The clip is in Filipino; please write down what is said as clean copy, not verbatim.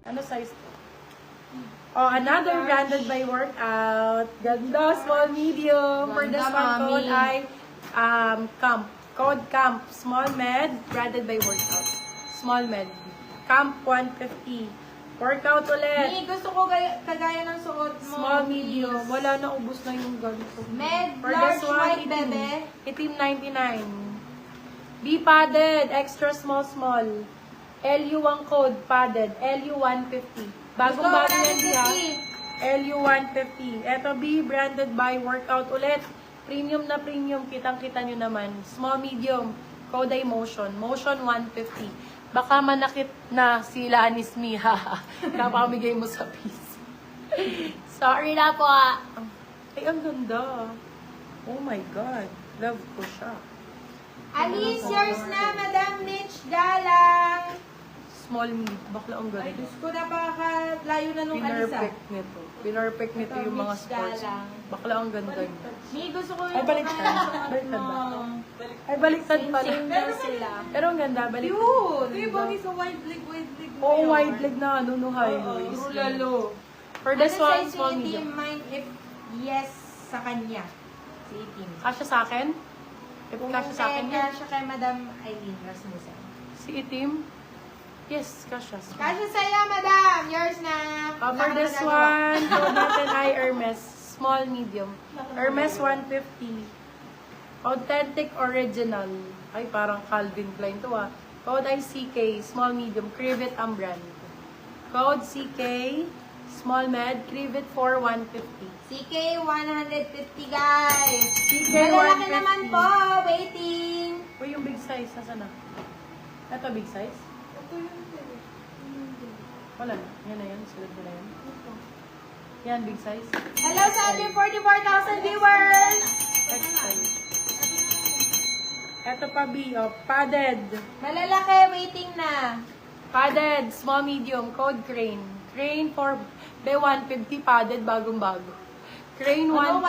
Ano size to? Oh, another branded by Workout. Ganda, small, medium. For this one, code ay Camp. Code Camp. Small med, branded by Workout. Small med. Camp 150. Workout ulit. Gusto ko kagaya ng suot mo. Small, medium. Wala na, ubus na yung ganito. Med, For large, this one, white, itim. bebe. Itim 99. B padded, extra small, small. LU ang code, padded. LU 150. Bagong bago yan siya. LU 150. Eto B, branded by Workout ulit. Premium na premium, kitang-kita nyo naman. Small, medium. Code ay Motion. Motion 150. Baka manakit na sila ni Smiha. Napamigay mo sa piece. Sorry na po. Ay, ang ganda. Oh my God. Love ko siya. Alice, yours na, Madam Mitch Galang. Small mid. Bakla ang Ay, ganda. Diyos ko, napakalayo na nung Alisa. Pinarpect nito. Pinarpect nito yung mga sports. Bakla ang ganda niya. Mi, gusto ko Ay, baliktad. Baliktad ba? Ay, baliktad pala. Pero sila. Pero ang ganda, baliktad. Yun! Yung bagay sa wide leg. Oo, wide leg na, ano, no, high. Oo, lalo. For this one, Ano small size medium. mind if yes sa kanya? Si Itim. Kasya sa akin? If kasya sa akin yan. Kasya kay Madam Eileen Rasmussen. Si Itim? Yes, kasya. Kasya sa'yo, Madam! Yours na! For this one, code natin ay Hermes. Small, medium. Hermes 150. Authentic original. Ay, parang Calvin Klein to ah. Code ay CK, small, medium. Crivet ang brand. Code CK, small med, Crivet for 150. CK 150, guys! CK Malalaki 150. naman po! Waiting! Uy, yung big size, nasaan na? Ito, big size? Wala na. Yan na yan. Sulat mo na yan. Yan, big size. Hello sa ating 44,000 viewers! XL. Ito pa, B. Oh, padded. Malalaki, waiting na. Padded, small, medium. Code Crane. Crane for B150 padded, bagong-bago. Crane 150.